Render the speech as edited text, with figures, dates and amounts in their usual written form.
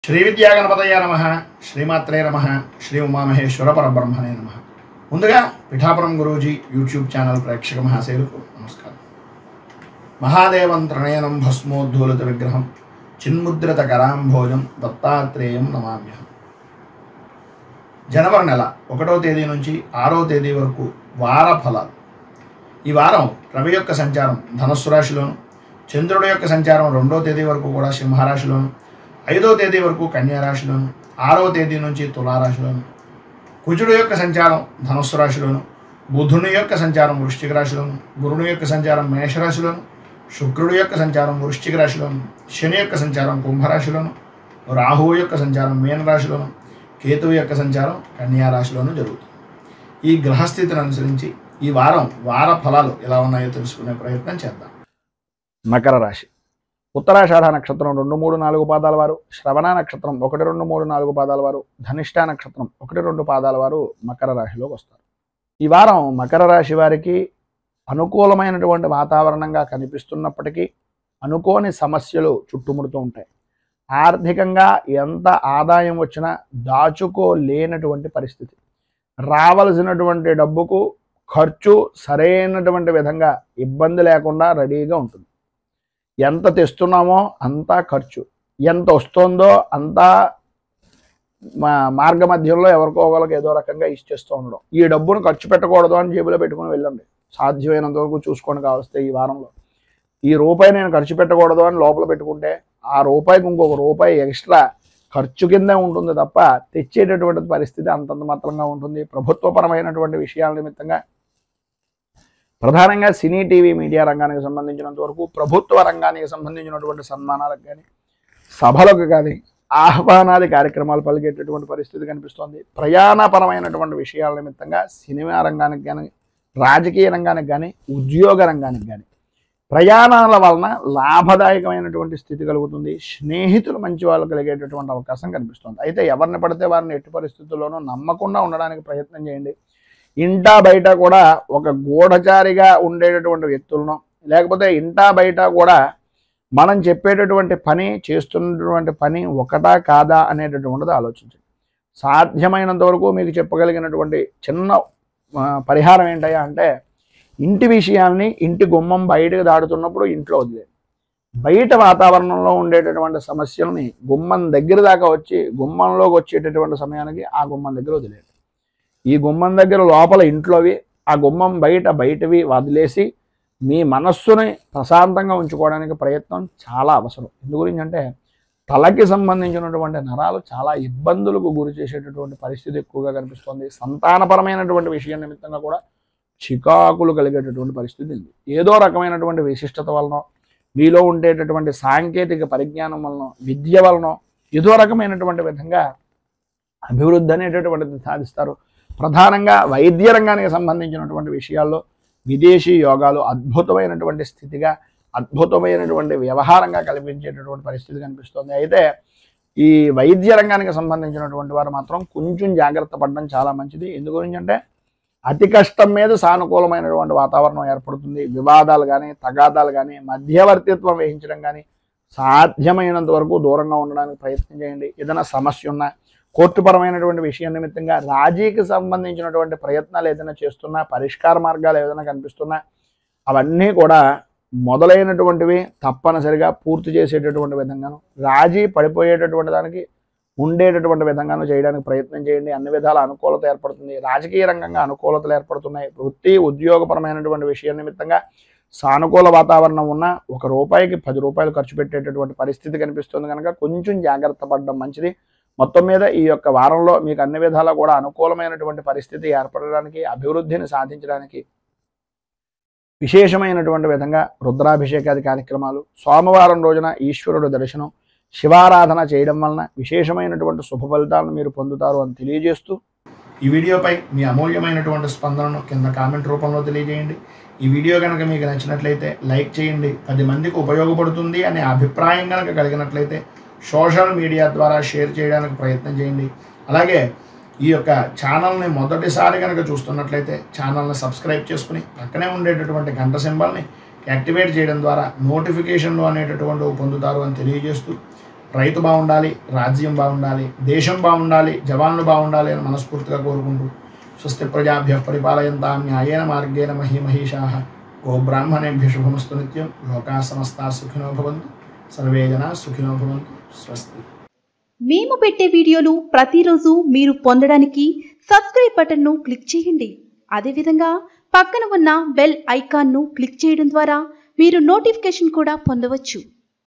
శ్రీ విద్యాగణపతయ నమః, శ్రీమాత్రే నమః, శ్రీ ఉమామహేశ్వర పరబ్రహ్మణే నమః. ముందుగా పిఠాపురం గురూజీ యూట్యూబ్ ఛానల్ ప్రేక్షక మహాశయులకు నమస్కారం. మహాదేవం త్రణయనం భస్మోద్ధూలిత విగ్రహం చిన్ముద్రిత కరాంభోజం దత్తాత్రేయం నమామ్యహం. జనవరి నెల 1వ తేదీ నుంచి 6వ తేదీ వరకు వార ఫలాలు. ఈ వారం రవి యొక్క సంచారం ధనుస్సు రాశిలోను, చంద్రుడి యొక్క సంచారం 2వ తేదీ వరకు కూడా సింహరాశిలోను, 5వ తేదీ వరకు కన్యారాశిలోను, 6వ తేదీ నుంచి తులారాశిలోను, కుజుడు యొక్క సంచారం ధనుస్సు రాశిలోను, బుధుని యొక్క సంచారం వృశ్చిక రాశిలోను, గురుని యొక్క సంచారం మేషరాశిలోను, శుక్రుడి యొక్క సంచారం వృశ్చిక రాశిలోను, శని యొక్క సంచారం కుంభరాశిలోను, రాహువు యొక్క సంచారం మీనరాశిలోను, కేతువు యొక్క సంచారం కన్యారాశిలోను జరుగుతుంది. ఈ గ్రహస్థితిని అనుసరించి ఈ వారం వార ఫలాలు ఎలా ఉన్నాయో తెలుసుకునే ప్రయత్నం చేద్దాం. మకర రాశి. ఉత్తరాషాఢ నక్షత్రం 2, 3, 4 పాదాల వారు, శ్రవణ నక్షత్రం 1, 2, 3, 4 పాదాల వారు, ధనిష్ట నక్షత్రం 1, 2 పాదాల వారు మకర రాశిలోకి వస్తారు. ఈ వారం మకర రాశి వారికి అనుకూలమైనటువంటి వాతావరణంగా కనిపిస్తున్నప్పటికీ అనుకోని సమస్యలు చుట్టుముడుతూ ఉంటాయి. ఆర్థికంగా ఎంత ఆదాయం వచ్చినా దాచుకోలేనటువంటి పరిస్థితి. రావలసినటువంటి డబ్బుకు ఖర్చు సరైనటువంటి విధంగా ఇబ్బంది లేకుండా రెడీగా ఉంటుంది. ఎంత తెస్తున్నామో అంతా ఖర్చు, ఎంత వస్తుందో అంతా మార్గ మధ్యంలో ఎవరికో ఒకరికి ఏదో రకంగా ఇచ్చేస్తూ ఉండడం. ఈ డబ్బును ఖర్చు పెట్టకూడదు అని జేబులో పెట్టుకుని వెళ్ళండి. సాధ్యమైనంత వరకు చూసుకొని కావస్తే ఈ వారంలో ఈ రూపాయి నేను ఖర్చు పెట్టకూడదు అని లోపల పెట్టుకుంటే ఆ రూపాయికి ఇంకొక రూపాయి ఎక్స్ట్రా ఖర్చు కిందే ఉంటుంది తప్ప తెచ్చేటటువంటి పరిస్థితి అంతంత మాత్రంగా ఉంటుంది. ప్రభుత్వపరమైనటువంటి విషయాల నిమిత్తంగా ప్రధానంగా సినీ టీవీ మీడియా రంగానికి సంబంధించినంత వరకు ప్రభుత్వ రంగానికి సంబంధించినటువంటి సన్మానాలకు కానీ సభలకు కానీ ఆహ్వానాది కార్యక్రమాలు పలికేటటువంటి పరిస్థితి కనిపిస్తోంది. ప్రయాణపరమైనటువంటి విషయాల నిమిత్తంగా సినిమా రంగానికి కానీ రాజకీయ రంగానికి కానీ ఉద్యోగ రంగానికి కానీ ప్రయాణాల వలన లాభదాయకమైనటువంటి స్థితి కలుగుతుంది. స్నేహితులు మంచి వాళ్ళు కలిగేటటువంటి అవకాశం కనిపిస్తుంది. అయితే ఎవరిని పడితే వారిని ఎట్టి పరిస్థితుల్లోనూ నమ్మకుండా ఉండడానికి ప్రయత్నం చేయండి. ఇంటా బయట కూడా ఒక గూఢచారిగా ఉండేటటువంటి వ్యక్తులను, లేకపోతే ఇంటా బయట కూడా మనం చెప్పేటటువంటి పని చేస్తున్నటువంటి పని ఒకటా కాదా అనేటటువంటిది ఆలోచించండి. సాధ్యమైనంత వరకు మీకు చెప్పగలిగినటువంటి చిన్న పరిహారం ఏంటయ్యా అంటే, ఇంటి విషయాల్ని ఇంటి గుమ్మం బయటకు దాడుతున్నప్పుడు ఇంట్లో వదిలేండి. బయట వాతావరణంలో ఉండేటటువంటి సమస్యలని గుమ్మం దగ్గర దాకా వచ్చి గుమ్మంలోకి వచ్చేటటువంటి సమయానికి ఆ గుమ్మం దగ్గర వదిలేండి. ఈ గుమ్మం దగ్గర లోపల ఇంట్లోవి, ఆ గుమ్మం బయటవి వదిలేసి మీ మనస్సుని ప్రశాంతంగా ఉంచుకోవడానికి ప్రయత్నం చాలా అవసరం. ఎందు గురించి అంటే తలకి సంబంధించినటువంటి నరాలు చాలా ఇబ్బందులకు గురి చేసేటటువంటి పరిస్థితి ఎక్కువగా కనిపిస్తుంది. సంతానపరమైనటువంటి విషయం నిమిత్తంగా కూడా చికాకులు కలిగేటటువంటి పరిస్థితి ఉంది. ఏదో రకమైనటువంటి విశిష్టత వలన, మీలో ఉండేటటువంటి సాంకేతిక పరిజ్ఞానం వలన, విద్య వలన ఏదో రకమైనటువంటి విధంగా అభివృద్ధి అనేటటువంటిది సాధిస్తారు. ప్రధానంగా వైద్య రంగానికి సంబంధించినటువంటి విషయాల్లో విదేశీ యోగాలు అద్భుతమైనటువంటి స్థితిగా, అద్భుతమైనటువంటి వ్యవహారంగా కల్పించేటటువంటి పరిస్థితి కనిపిస్తుంది. అయితే ఈ వైద్య రంగానికి సంబంధించినటువంటి వారు మాత్రం కొంచెం జాగ్రత్త పడడం చాలా మంచిది. ఎందు గురించి అంటే అతి కష్టం మీద సానుకూలమైనటువంటి వాతావరణం ఏర్పడుతుంది. వివాదాలు కానీ తగాదాలు కానీ మధ్యవర్తిత్వం వహించడం కానీ సాధ్యమైనంత వరకు దూరంగా ఉండడానికి ప్రయత్నం చేయండి. ఏదైనా సమస్య ఉన్నా, కోర్టుపరమైనటువంటి విషయం నిమిత్తంగా రాజీకి సంబంధించినటువంటి ప్రయత్నాలు ఏదైనా చేస్తున్నా, పరిష్కార మార్గాలు ఏదైనా కనిపిస్తున్నా అవన్నీ కూడా మొదలైనటువంటివి తప్పనిసరిగా పూర్తి చేసేటటువంటి విధంగాను, రాజీ పడిపోయేటటువంటి దానికి ఉండేటటువంటి విధంగాను చేయడానికి ప్రయత్నం చేయండి. అన్ని విధాల అనుకూలత ఏర్పడుతుంది. రాజకీయ రంగంగా అనుకూలతలు ఏర్పడుతున్నాయి. వృత్తి ఉద్యోగపరమైనటువంటి విషయం నిమిత్తంగా సానుకూల వాతావరణం ఉన్న ₹1కి ₹10 ఖర్చు పెట్టేటటువంటి పరిస్థితి కనిపిస్తుంది కనుక కొంచెం జాగ్రత్త పడడం మంచిది. మొత్తం మీద ఈ యొక్క వారంలో మీకు అన్ని విధాలా కూడా అనుకూలమైనటువంటి పరిస్థితి ఏర్పడడానికి, అభివృద్ధిని సాధించడానికి విశేషమైనటువంటి విధంగా రుద్రాభిషేకాది కార్యక్రమాలు, సోమవారం రోజున ఈశ్వరుడు దర్శనం, శివారాధన చేయడం వలన విశేషమైనటువంటి శుభ ఫలితాలను మీరు పొందుతారు అని తెలియజేస్తూ, ఈ వీడియోపై మీ అమూల్యమైనటువంటి స్పందనను కింద కామెంట్ రూపంలో తెలియజేయండి. ఈ వీడియో కనుక మీకు నచ్చినట్లయితే లైక్ చేయండి. 10 మందికి ఉపయోగపడుతుంది అనే అభిప్రాయం కనుక కలిగినట్లయితే సోషల్ మీడియా ద్వారా షేర్ చేయడానికి ప్రయత్నం చేయండి. అలాగే ఈ యొక్క ఛానల్ని మొదటిసారి కనుక చూస్తున్నట్లయితే ఛానల్ని సబ్స్క్రైబ్ చేసుకుని పక్కనే ఉండేటటువంటి గంట సింబల్ని యాక్టివేట్ చేయడం ద్వారా నోటిఫికేషన్లు అనేటటువంటివి పొందుతారు అని తెలియజేస్తూ, రైతు బాగుండాలి, రాజ్యం బాగుండాలి, దేశం బాగుండాలి, జవాన్లు బాగుండాలి అని మనస్ఫూర్తిగా కోరుకుంటూ స్వస్తి ప్రజాభ్యః పరిపాలయంతాం న్యాయేన మార్గేణ మహీమహీషాః గోబ్రాహ్మణేభ్యః శుభమస్తు నిత్యం. లోకాః సమస్తాః సుఖినో భవంతు. సర్వే జనాః సుఖినో భవంతు. స్వస్తి. మేము పెట్టే వీడియోలు ప్రతిరోజు మీరు పొందడానికి సబ్స్క్రైబ్ బటన్ను క్లిక్ చేయండి. అదేవిధంగా పక్కన ఉన్న బెల్ ఐకాన్ను క్లిక్ చేయడం ద్వారా మీరు నోటిఫికేషన్ కూడా పొందవచ్చు.